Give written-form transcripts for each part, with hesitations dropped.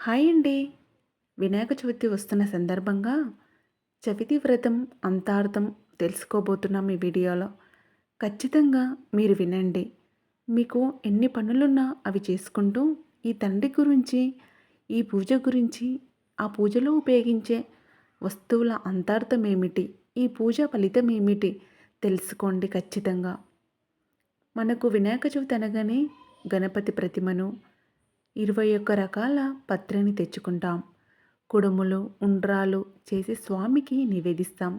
Hi అండి. వినాయక చవితి వస్తున్న సందర్భంగా చవితి వ్రతం అంతార్థం తెలుసుకోబోతున్నాం ఈ వీడియోలో. ఖచ్చితంగా మీరు వినండి. మీకు ఎన్ని పనులున్నా అవి చేసుకుంటూ ఈ తండ్రి గురించి, ఈ పూజ గురించి, ఆ పూజలో ఉపయోగించే వస్తువుల అంతార్థం ఏమిటి, ఈ పూజ ఫలితం ఏమిటి తెలుసుకోండి ఖచ్చితంగా. మనకు వినాయక చవితి అనగానే గణపతి ప్రతిమను 21 రకాల పత్రిని తెచ్చుకుంటాం. కుడుములు, ఉండ్రాలు చేసి స్వామికి నివేదిస్తాం.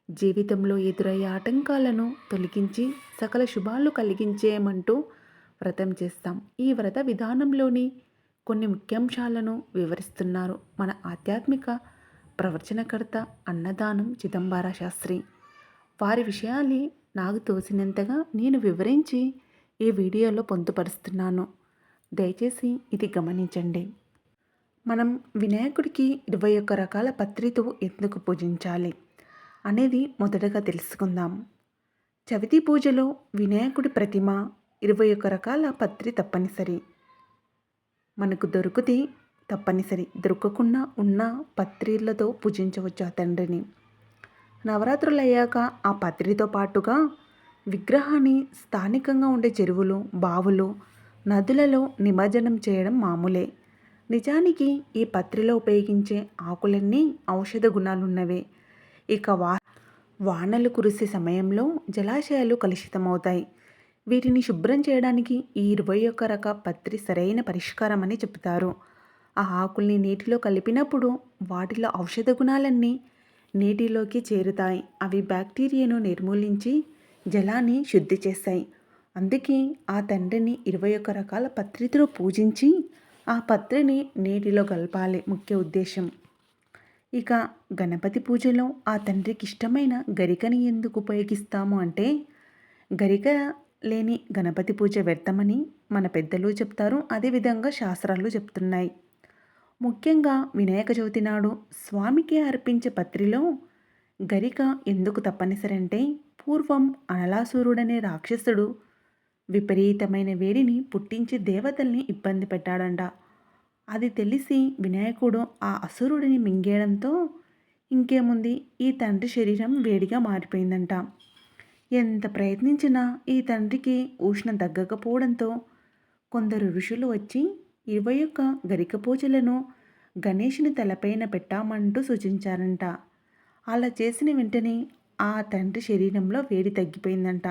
జీవితంలో ఎదురయ్యే ఆటంకాలను తొలగించి సకల శుభాలు కలిగించేయమంటూ వ్రతం చేస్తాం. ఈ వ్రత విధానంలోని కొన్ని ముఖ్యాంశాలను వివరిస్తున్నారు మన ఆధ్యాత్మిక ప్రవచనకర్త అన్నదానం చిదంబర శాస్త్రి. వారి విషయాన్ని నాకు తోసినంతగా నేను వివరించి ఈ వీడియోలో పొందుపరుస్తున్నాను. దయచేసి ఇది గమనించండి. మనం వినాయకుడికి 21 రకాల పత్రితో ఎందుకు పూజించాలి అనేది మొదటగా తెలుసుకుందాం. చవితి పూజలో వినాయకుడి ప్రతిమ 21 రకాల పత్రి తప్పనిసరి. మనకు దొరికితే తప్పనిసరి, దొరకకుండా ఉన్న పత్రిలతో పూజించవచ్చు ఆ తండ్రిని. నవరాత్రులు అయ్యాక ఆ పత్రితో పాటుగా విగ్రహాన్ని స్థానికంగా ఉండే చెరువులు, బావులు, నదులలో నిమజ్జనం చేయడం మామూలే. నిజానికి ఈ పత్రిలో ఉపయోగించే ఆకులన్నీ ఔషధ గుణాలున్నవే. ఇక వానలు కురిసే సమయంలో జలాశయాలు కలుషితమవుతాయి. వీటిని శుభ్రం చేయడానికి ఈ 21 రక పత్రి సరైన పరిష్కారం అని చెబుతారు. ఆ ఆకుల్ని నీటిలో కలిపినప్పుడు వాటిలో ఔషధ గుణాలన్నీ నీటిలోకి చేరుతాయి. అవి బ్యాక్టీరియాను నిర్మూలించి జలాన్ని శుద్ధి చేస్తాయి. అందుకే ఆ తండ్రిని 21 రకాల పత్రితో పూజించి ఆ పత్రిని నీటిలో కలపాలి ముఖ్య ఉద్దేశం. ఇక గణపతి పూజలో ఆ తండ్రికి ఇష్టమైన గరికని ఎందుకు ఉపయోగిస్తాము అంటే, గరిక లేని గణపతి పూజ వ్యర్థమని మన పెద్దలు చెప్తారు. అదేవిధంగా శాస్త్రాలు చెప్తున్నాయి. ముఖ్యంగా వినాయక చవితి నాడు స్వామికి అర్పించే పత్రిలో గరిక ఎందుకు తప్పనిసరి అంటే, పూర్వం అనలాసురుడనే రాక్షసుడు విపరీతమైన వేడిని పుట్టించి దేవతల్ని ఇబ్బంది పెట్టాడంట. అది తెలిసి వినాయకుడు ఆ అసురుడిని మింగేయడంతో ఇంకేముంది, ఈ తండ్రి శరీరం వేడిగా మారిపోయిందంట. ఎంత ప్రయత్నించినా ఈ తండ్రికి ఉష్ణం తగ్గకపోవడంతో కొందరు ఋషులు వచ్చి 21 గరిక పూజలను గణేషుని తలపైన పెట్టామంటూ సూచించారంట. అలా చేసిన వెంటనే ఆ తండ్రి శరీరంలో వేడి తగ్గిపోయిందంట.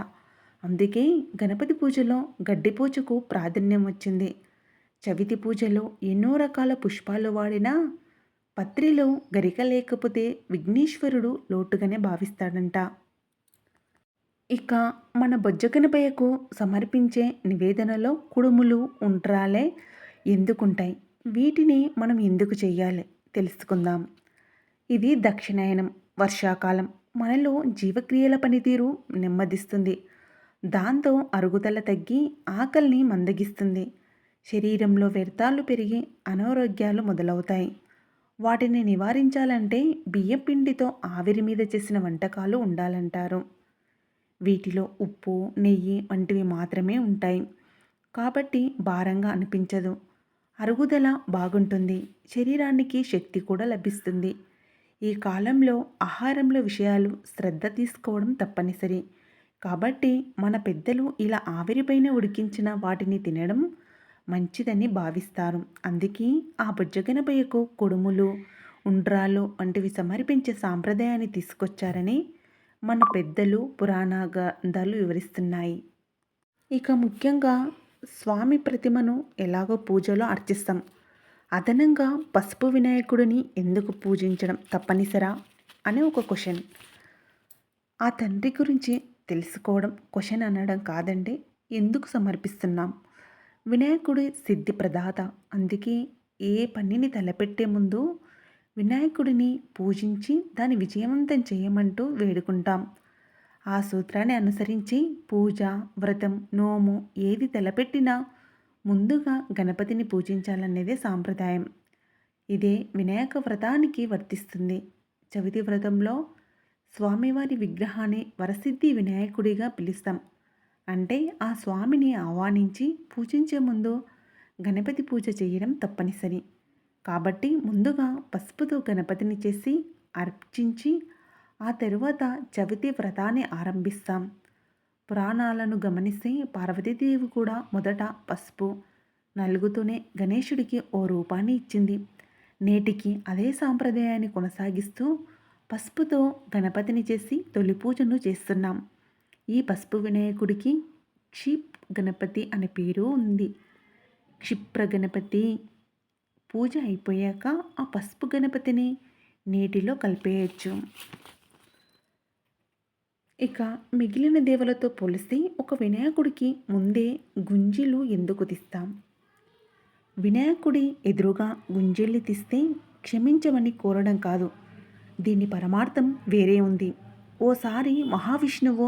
అందుకే గణపతి పూజలో గడ్డి పూజకు ప్రాధాన్యం వచ్చింది. చవితి పూజలో ఎన్నో రకాల పుష్పాలు వాడినా పత్రిలో గరిక లేకపోతే విఘ్నేశ్వరుడు లోటుగానే భావిస్తాడంట. ఇక మన బొజ్జగనపయ్యకు సమర్పించే నివేదనలో కుడుములు, ఉండ్రాలే ఎందుకుంటాయి, వీటిని మనం ఎందుకు చెయ్యాలి తెలుసుకుందాం. ఇది దక్షిణాయనం, వర్షాకాలం. మనలో జీవక్రియల పనితీరు నెమ్మదిస్తుంది. దాంతో అరుగుదల తగ్గి ఆకలిని మందగిస్తుంది. శరీరంలో వ్యర్థాలు పెరిగి అనారోగ్యాలు మొదలవుతాయి. వాటిని నివారించాలంటే బియ్యం పిండితో ఆవిరి మీద చేసిన వంటకాలు ఉండాలంటారు. వీటిలో ఉప్పు, నెయ్యి వంటివి మాత్రమే ఉంటాయి. కాబట్టి భారంగా అనిపించదు. అరుగుదల బాగుంటుంది. శరీరానికి శక్తి కూడా లభిస్తుంది. ఈ కాలంలో ఆహారంలో విషయాలు శ్రద్ధ తీసుకోవడం తప్పనిసరి. కాబట్టి మన పెద్దలు ఇలా ఆవిరిపైన ఉడికించిన వాటిని తినడం మంచిదని భావిస్తారు. అందుకే ఆ బొజ్జగనపయ్యకు కుడుములు, ఉండ్రాలు వంటివి సమర్పించే సాంప్రదాయాన్ని తీసుకొచ్చారని మన పెద్దలు పురాణ గ్రంథాలు వివరిస్తున్నాయి. ఇక ముఖ్యంగా స్వామి ప్రతిమను ఎలాగో పూజలో అర్చిస్తాం. అదనంగా పసుపు వినాయకుడిని ఎందుకు పూజించడం తప్పనిసరా అనే ఒక క్వశ్చన్. ఆ తండ్రి గురించి తెలుసుకోవడం క్వశ్చన్ అనడం కాదండి, ఎందుకు సమర్పిస్తున్నాం. వినాయకుడి సిద్ధి ప్రదాత. అందుకే ఏ పనిని తలపెట్టే ముందు వినాయకుడిని పూజించి దాన్ని విజయవంతం చేయమంటూ వేడుకుంటాం. ఆ సూత్రాన్ని అనుసరించి పూజ, వ్రతం, నోము ఏది తలపెట్టినా ముందుగా గణపతిని పూజించాలనేదే సాంప్రదాయం. ఇదే వినాయక వ్రతానికి వర్తిస్తుంది. చవితి వ్రతంలో స్వామివారి విగ్రహాన్ని వరసిద్ధి వినాయకుడిగా పిలుస్తాం. అంటే ఆ స్వామిని ఆహ్వానించి పూజించే ముందు గణపతి పూజ చేయడం తప్పనిసరి. కాబట్టి ముందుగా పసుపుతో గణపతిని చేసి అర్చించి ఆ తరువాత చవితి వ్రతాన్ని ఆరంభిస్తాం. పురాణాలను గమనిస్తే పార్వతీదేవి కూడా మొదట పసుపు నలుగుతూనే గణేశుడికి ఓ రూపాన్ని ఇచ్చింది. నేటికి అదే సాంప్రదాయాన్ని కొనసాగిస్తూ పసుపుతో గణపతిని చేసి తొలి పూజను చేస్తున్నాం. ఈ పసుపు వినాయకుడికి క్షిప్ గణపతి అనే పేరు ఉంది. క్షిప్ర గణపతి పూజ అయిపోయాక ఆ పసుపు గణపతిని నీటిలో కలిపేయచ్చు. ఇక మిగిలిన దేవులతో పోలిస్తే ఒక వినాయకుడికి ముందే గుంజీలు ఎందుకు తీస్తాం? వినాయకుడి ఎదురుగా గుంజీలు తీస్తే క్షమించమని కోరడం కాదు, దీని పరమార్థం వేరే ఉంది. ఓసారి మహావిష్ణువు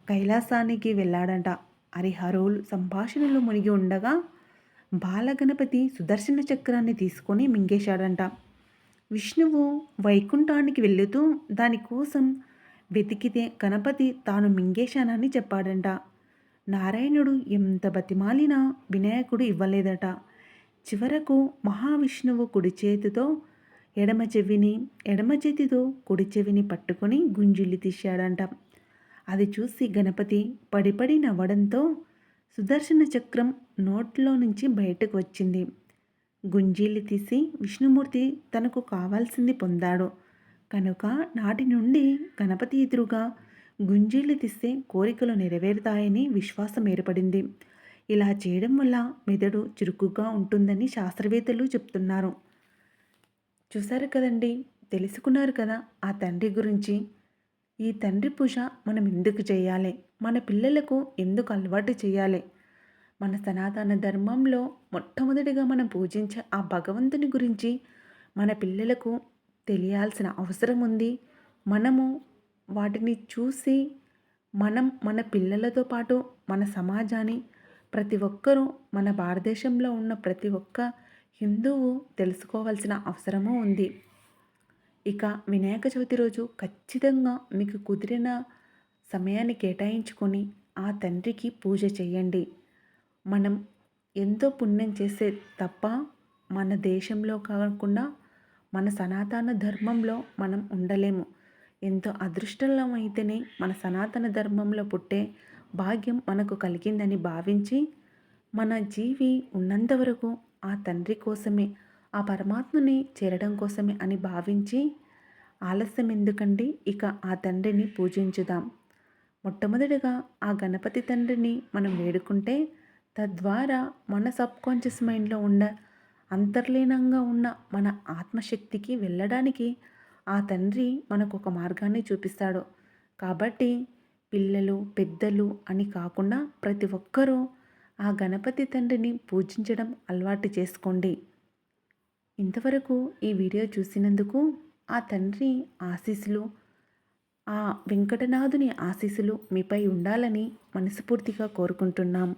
కైలాసానికి వెళ్ళాడంట. హరిహరులు సంభాషణలో మునిగి ఉండగా బాలగణపతి సుదర్శన చక్రాన్ని తీసుకొని మింగేశాడంట. విష్ణువు వైకుంఠానికి వెళుతూ దానికోసం వెతికితే గణపతి తాను మింగేశానని చెప్పాడంట. నారాయణుడు ఎంత బతిమాలినా వినాయకుడు ఇవ్వలేదట. చివరకు మహావిష్ణువు కుడి చేతితో ఎడమ చెవిని, ఎడమ చేతితో కుడి చెవిని పట్టుకొని గుంజిల్లి తీశాడంట. అది చూసి గణపతి పడిపడి నవ్వడంతో సుదర్శన చక్రం నోట్లో నుంచి బయటకు వచ్చింది. గుంజీలు తీసి విష్ణుమూర్తి తనకు కావాల్సింది పొందాడు. కనుక నాటి నుండి గణపతి ఎదురుగా గుంజీలు తీస్తే కోరికలు నెరవేరుతాయని విశ్వాసం ఏర్పడింది. ఇలా చేయడం వల్ల మెదడు చురుకుగా ఉంటుందని శాస్త్రవేత్తలు చెప్తున్నారు. చూశారు కదండి, తెలుసుకున్నారు కదా ఆ తండ్రి గురించి. ఈ తండ్రి పూజ మనం ఎందుకు చేయాలి, మన పిల్లలకు ఎందుకు అలవాటు చేయాలి? మన సనాతన ధర్మంలో మొట్టమొదటిగా మనం పూజించే ఆ భగవంతుని గురించి మన పిల్లలకు తెలియాల్సిన అవసరం ఉంది. మనము వాటిని చూసి మన పిల్లలతో పాటు మన సమాజాన్ని, ప్రతి ఒక్కరూ, మన భారతదేశంలో ఉన్న ప్రతి ఒక్క హిందువు తెలుసుకోవాల్సిన అవసరము ఉంది. ఇక వినాయక చవితి రోజు ఖచ్చితంగా మీకు కుదిరిన సమయాన్ని కేటాయించుకొని ఆ తండ్రికి పూజ చేయండి. మనం ఎంతో పుణ్యం చేసే తప్ప మన దేశంలో కాకుండా మన సనాతన ధర్మంలో మనం ఉండలేము. ఎంతో అదృష్టమైతేనే మన సనాతన ధర్మంలో పుట్టే భాగ్యం మనకు కలిగిందని భావించి మన జీవి ఉన్నంత వరకు ఆ తండ్రి కోసమే, ఆ పరమాత్మని చేరడం కోసమే అని భావించి ఆలస్యం ఎందుకండి, ఇక ఆ తండ్రిని పూజించుదాం. మొట్టమొదటిగా ఆ గణపతి తండ్రిని మనం వేడుకుంటే తద్వారా మన సబ్కాన్షియస్ మైండ్లో ఉన్న అంతర్లీనంగా ఉన్న మన ఆత్మశక్తికి వెళ్ళడానికి ఆ తండ్రి మనకు ఒక మార్గాన్ని చూపిస్తాడు. కాబట్టి పిల్లలు, పెద్దలు అని కాకుండా ప్రతి ఒక్కరూ ఆ గణపతి తండ్రిని పూజించడం అలవాటు చేసుకోండి. ఇంతవరకు ఈ వీడియో చూసినందుకు ఆ తండ్రి ఆశీస్సులు, ఆ వెంకటనాథుని ఆశీస్సులు మీపై ఉండాలని మనస్ఫూర్తిగా కోరుకుంటున్నాం.